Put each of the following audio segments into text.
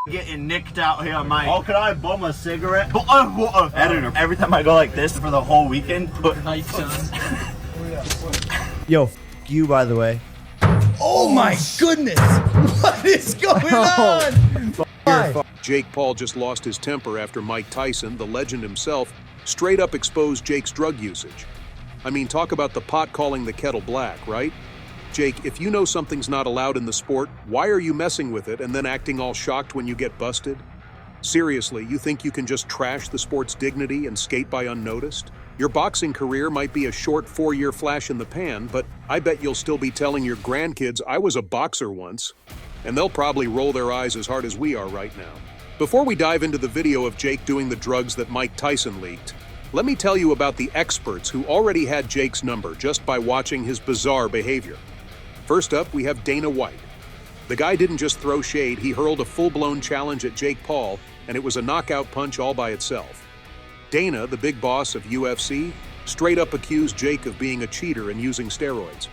getting nicked out here, mate. Oh, could I bum a cigarette? Editor, Every time I go like this for the whole weekend, put Yo, you, by the way. Oh my goodness! What is going on? Jake Paul just lost his temper after Mike Tyson, the legend himself, straight up exposed Jake's drug usage. I mean, talk about the pot calling the kettle black, right? Jake, if you know something's not allowed in the sport, why are you messing with it and then acting all shocked when you get busted? Seriously, you think you can just trash the sport's dignity and skate by unnoticed? Your boxing career might be a short 4-year flash in the pan, but I bet you'll still be telling your grandkids, I was a boxer once. And they'll probably roll their eyes as hard as we are right now. Before we dive into the video of Jake doing the drugs that Mike Tyson leaked, let me tell you about the experts who already had Jake's number just by watching his bizarre behavior. First up, we have Dana White. The guy didn't just throw shade, he hurled a full-blown challenge at Jake Paul, and it was a knockout punch all by itself. Dana, the big boss of UFC, straight up accused Jake of being a cheater and using steroids.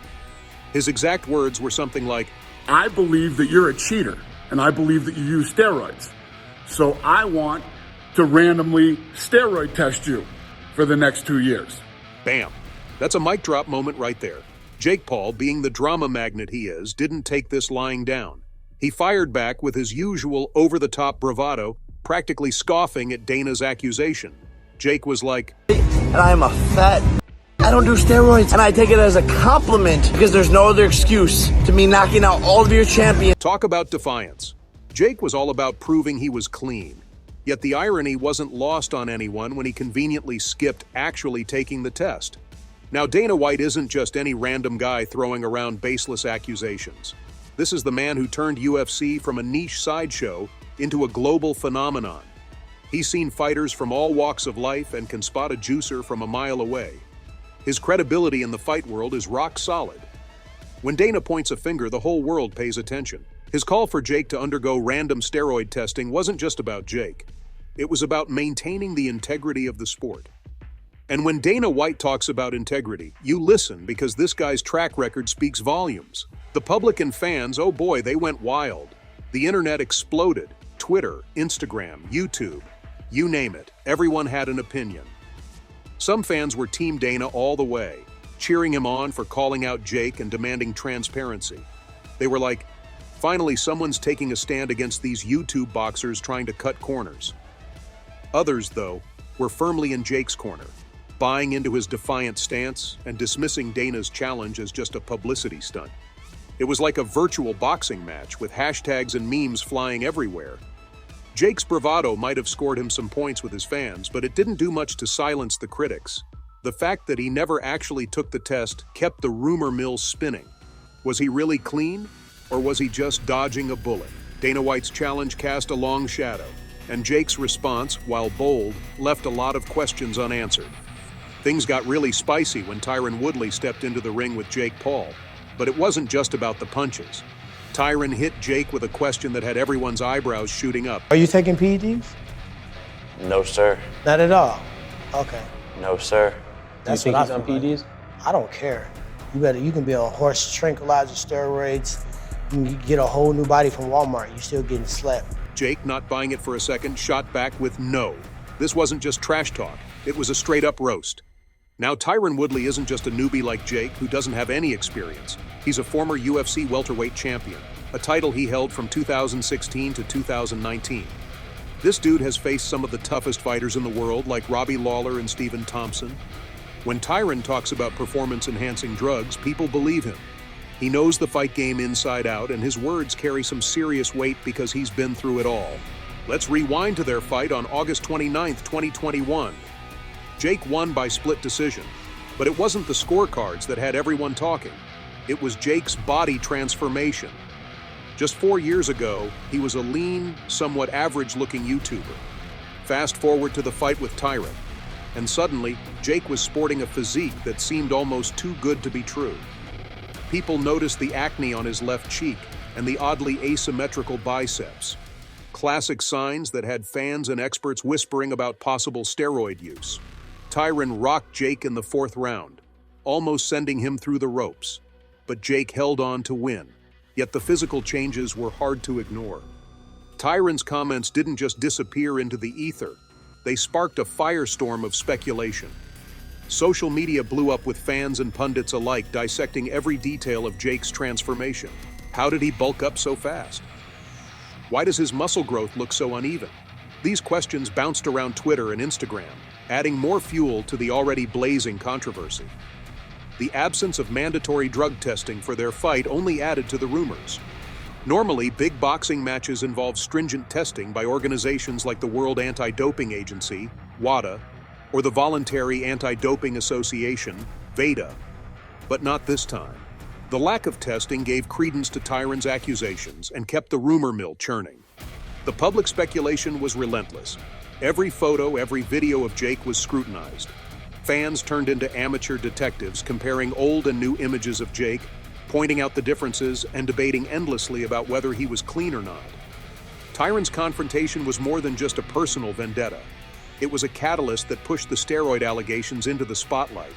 His exact words were something like, I believe that you're a cheater, and I believe that you use steroids. So I want to randomly steroid test you for the next 2 years. Bam. That's a mic drop moment right there. Jake Paul, being the drama magnet he is, didn't take this lying down. He fired back with his usual over-the-top bravado, practically scoffing at Dana's accusation. Jake was like, And I am a fat. I don't do steroids. And I take it as a compliment because there's no other excuse to me knocking out all of your champions. talk about defiance. Jake was all about proving he was clean. Yet the irony wasn't lost on anyone when he conveniently skipped actually taking the test. Now, Dana White isn't just any random guy throwing around baseless accusations. This is the man who turned UFC from a niche sideshow into a global phenomenon. He's seen fighters from all walks of life and can spot a juicer from a mile away. His credibility in the fight world is rock solid. When Dana points a finger, the whole world pays attention. His call for Jake to undergo random steroid testing wasn't just about Jake. It was about maintaining the integrity of the sport. And when Dana White talks about integrity, you listen because this guy's track record speaks volumes. The public and fans, oh boy, they went wild. The internet exploded. Twitter, Instagram, YouTube, you name it, everyone had an opinion. Some fans were Team Dana all the way, cheering him on for calling out Jake and demanding transparency. They were like, finally someone's taking a stand against these YouTube boxers trying to cut corners. Others, though, were firmly in Jake's corner, buying into his defiant stance and dismissing Dana's challenge as just a publicity stunt. It was like a virtual boxing match with hashtags and memes flying everywhere. Jake's bravado might have scored him some points with his fans, but it didn't do much to silence the critics. The fact that he never actually took the test kept the rumor mill spinning. Was he really clean, or was he just dodging a bullet? Dana White's challenge cast a long shadow, and Jake's response, while bold, left a lot of questions unanswered. Things got really spicy when Tyron Woodley stepped into the ring with Jake Paul, but it wasn't just about the punches. Tyron hit Jake with a question that had everyone's eyebrows shooting up. Are you taking PEDs? No, sir. Not at all. Okay. No, sir. That's you think what he's on PEDs? I don't care. You can be on horse tranquilizer steroids. You can get a whole new body from Walmart. You're still getting slept. Jake, not buying it for a second, shot back with no. This wasn't just trash talk. It was a straight-up roast. Now, Tyron Woodley isn't just a newbie like Jake who doesn't have any experience. He's a former UFC welterweight champion, a title he held from 2016 to 2019. This dude has faced some of the toughest fighters in the world, like Robbie Lawler and Stephen Thompson. When Tyron talks about performance-enhancing drugs, people believe him. He knows the fight game inside out, and his words carry some serious weight because he's been through it all. Let's rewind to their fight on August 29, 2021. Jake won by split decision, but it wasn't the scorecards that had everyone talking. It was Jake's body transformation. Just 4 years ago, he was a lean, somewhat average-looking YouTuber. Fast forward to the fight with Tyron, and suddenly, Jake was sporting a physique that seemed almost too good to be true. People noticed the acne on his left cheek and the oddly asymmetrical biceps. Classic signs that had fans and experts whispering about possible steroid use. Tyron rocked Jake in the 4th round, almost sending him through the ropes. But Jake held on to win, yet the physical changes were hard to ignore. Tyron's comments didn't just disappear into the ether. They sparked a firestorm of speculation. Social media blew up with fans and pundits alike dissecting every detail of Jake's transformation. How did he bulk up so fast? Why does his muscle growth look so uneven? These questions bounced around Twitter and Instagram, adding more fuel to the already blazing controversy. The absence of mandatory drug testing for their fight only added to the rumors. Normally, big boxing matches involve stringent testing by organizations like the World Anti-Doping Agency, WADA, or the Voluntary Anti-Doping Association, VADA. But not this time. The lack of testing gave credence to Tyron's accusations and kept the rumor mill churning. The public speculation was relentless. Every photo, every video of Jake was scrutinized. Fans turned into amateur detectives, comparing old and new images of Jake, pointing out the differences and debating endlessly about whether he was clean or not. Tyron's confrontation was more than just a personal vendetta. It was a catalyst that pushed the steroid allegations into the spotlight.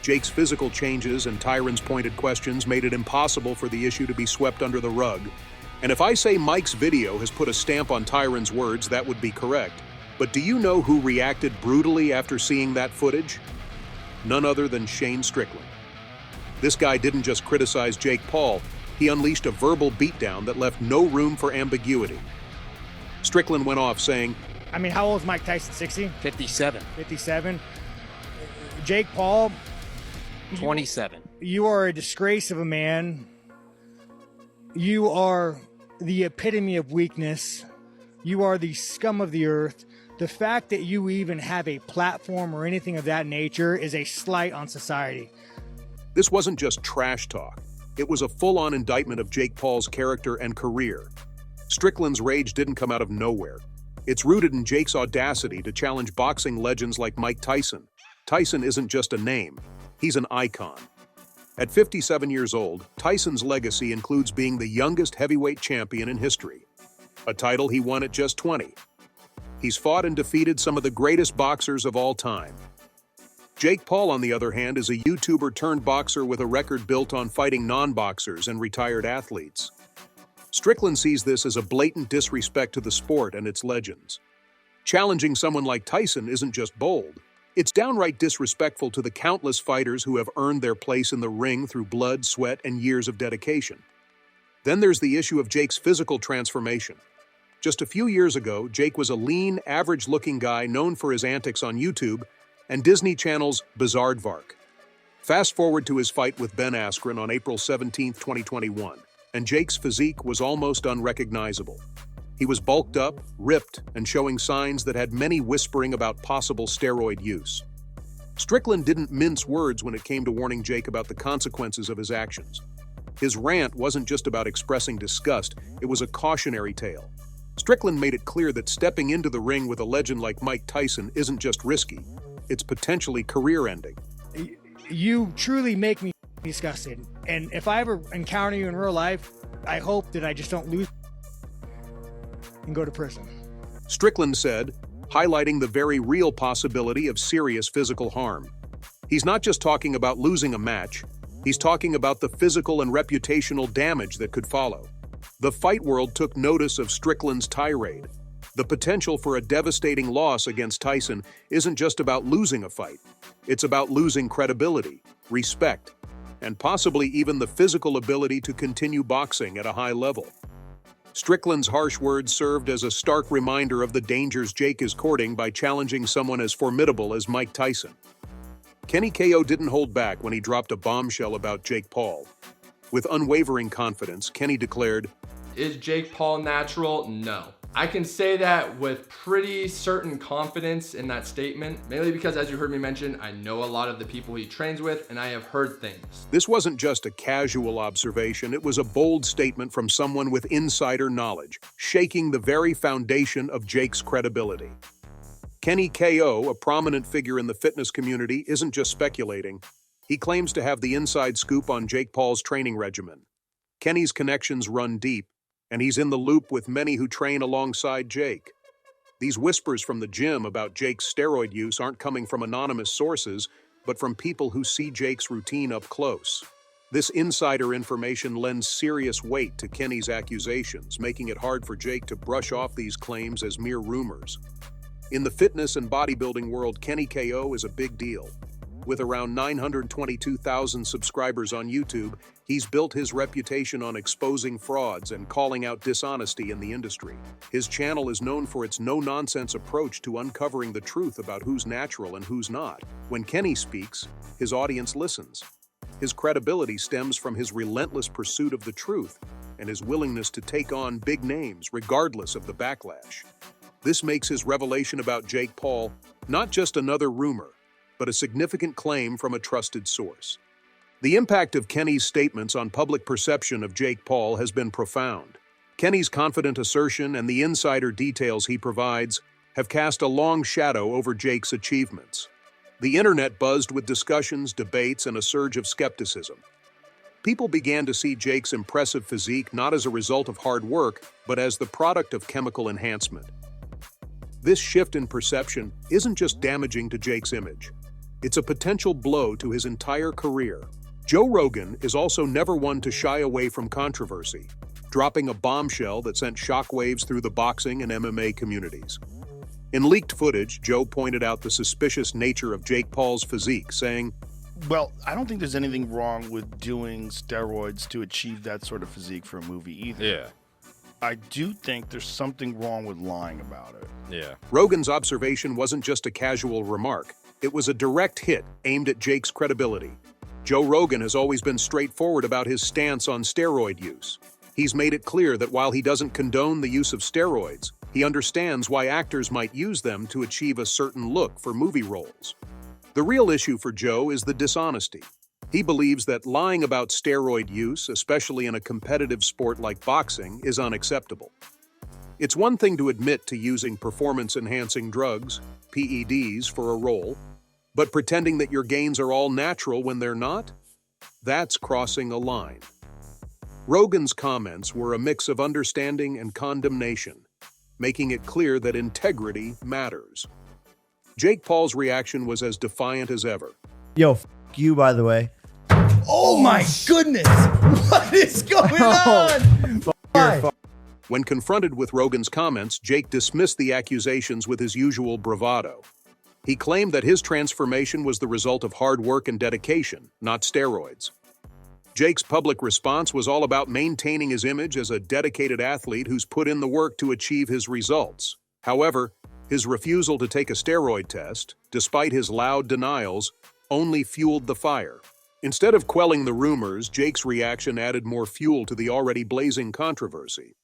Jake's physical changes and Tyron's pointed questions made it impossible for the issue to be swept under the rug. And if I say Mike's video has put a stamp on Tyron's words, that would be correct. But do you know who reacted brutally after seeing that footage? None other than Shane Strickland. This guy didn't just criticize Jake Paul, he unleashed a verbal beatdown that left no room for ambiguity. Strickland went off saying, I mean, how old is Mike Tyson? 60? 57. 57. Jake Paul? 27. You are a disgrace of a man. You are the epitome of weakness. You are the scum of the earth. The fact that you even have a platform or anything of that nature is a slight on society. This wasn't just trash talk. It was a full-on indictment of Jake Paul's character and career. Strickland's rage didn't come out of nowhere. It's rooted in Jake's audacity to challenge boxing legends like Mike Tyson. Tyson isn't just a name, he's an icon. At 57 years old, Tyson's legacy includes being the youngest heavyweight champion in history, a title he won at just 20. He's fought and defeated some of the greatest boxers of all time. Jake Paul, on the other hand, is a YouTuber turned boxer with a record built on fighting non-boxers and retired athletes. Strickland sees this as a blatant disrespect to the sport and its legends. Challenging someone like Tyson isn't just bold, it's downright disrespectful to the countless fighters who have earned their place in the ring through blood, sweat, and years of dedication. Then there's the issue of Jake's physical transformation. Just a few years ago, Jake was a lean, average-looking guy known for his antics on YouTube and Disney Channel's Bizaardvark. Fast forward to his fight with Ben Askren on April 17, 2021, and Jake's physique was almost unrecognizable. He was bulked up, ripped, and showing signs that had many whispering about possible steroid use. Strickland didn't mince words when it came to warning Jake about the consequences of his actions. His rant wasn't just about expressing disgust, it was a cautionary tale. Strickland made it clear that stepping into the ring with a legend like Mike Tyson isn't just risky, it's potentially career-ending. You truly make me disgusted. And if I ever encounter you in real life, I hope that I just don't lose and go to prison. Strickland said, highlighting the very real possibility of serious physical harm. He's not just talking about losing a match, he's talking about the physical and reputational damage that could follow. The fight world took notice of Strickland's tirade. The potential for a devastating loss against Tyson isn't just about losing a fight. It's about losing credibility, respect, and possibly even the physical ability to continue boxing at a high level. Strickland's harsh words served as a stark reminder of the dangers Jake is courting by challenging someone as formidable as Mike Tyson. Kenny KO didn't hold back when he dropped a bombshell about Jake Paul. With unwavering confidence, Kenny declared, "Is Jake Paul natural? No. I can say that with pretty certain confidence in that statement, mainly because, as you heard me mention, I know a lot of the people he trains with, and I have heard things." This wasn't just a casual observation, it was a bold statement from someone with insider knowledge, shaking the very foundation of Jake's credibility. Kenny KO, a prominent figure in the fitness community, isn't just speculating. He claims to have the inside scoop on Jake Paul's training regimen. Kenny's connections run deep, and he's in the loop with many who train alongside Jake. These whispers from the gym about Jake's steroid use aren't coming from anonymous sources, but from people who see Jake's routine up close. This insider information lends serious weight to Kenny's accusations, making it hard for Jake to brush off these claims as mere rumors. In the fitness and bodybuilding world, Kenny KO is a big deal. With around 922,000 subscribers on YouTube, he's built his reputation on exposing frauds and calling out dishonesty in the industry. His channel is known for its no-nonsense approach to uncovering the truth about who's natural and who's not. When Kenny speaks, his audience listens. His credibility stems from his relentless pursuit of the truth and his willingness to take on big names regardless of the backlash. This makes his revelation about Jake Paul not just another rumor, but a significant claim from a trusted source. The impact of Kenny's statements on public perception of Jake Paul has been profound. Kenny's confident assertion and the insider details he provides have cast a long shadow over Jake's achievements. The internet buzzed with discussions, debates, and a surge of skepticism. People began to see Jake's impressive physique not as a result of hard work, but as the product of chemical enhancement. This shift in perception isn't just damaging to Jake's image. It's a potential blow to his entire career. Joe Rogan is also never one to shy away from controversy, dropping a bombshell that sent shockwaves through the boxing and MMA communities. In leaked footage, Joe pointed out the suspicious nature of Jake Paul's physique, saying, "Well, I don't think there's anything wrong with doing steroids to achieve that sort of physique for a movie either. Yeah. I do think there's something wrong with lying about it." Yeah. Rogan's observation wasn't just a casual remark. It was a direct hit aimed at Jake's credibility. Joe Rogan has always been straightforward about his stance on steroid use. He's made it clear that while he doesn't condone the use of steroids, he understands why actors might use them to achieve a certain look for movie roles. The real issue for Joe is the dishonesty. He believes that lying about steroid use, especially in a competitive sport like boxing, is unacceptable. It's one thing to admit to using performance-enhancing drugs, PEDs, for a role, but pretending that your gains are all natural when they're not? That's crossing a line. Rogan's comments were a mix of understanding and condemnation, making it clear that integrity matters. Jake Paul's reaction was as defiant as ever. Yo, you, by the way. Oh my goodness! What is going on? When confronted with Rogan's comments, Jake dismissed the accusations with his usual bravado. He claimed that his transformation was the result of hard work and dedication, not steroids. Jake's public response was all about maintaining his image as a dedicated athlete who's put in the work to achieve his results. However, his refusal to take a steroid test, despite his loud denials, only fueled the fire. Instead of quelling the rumors, Jake's reaction added more fuel to the already blazing controversy.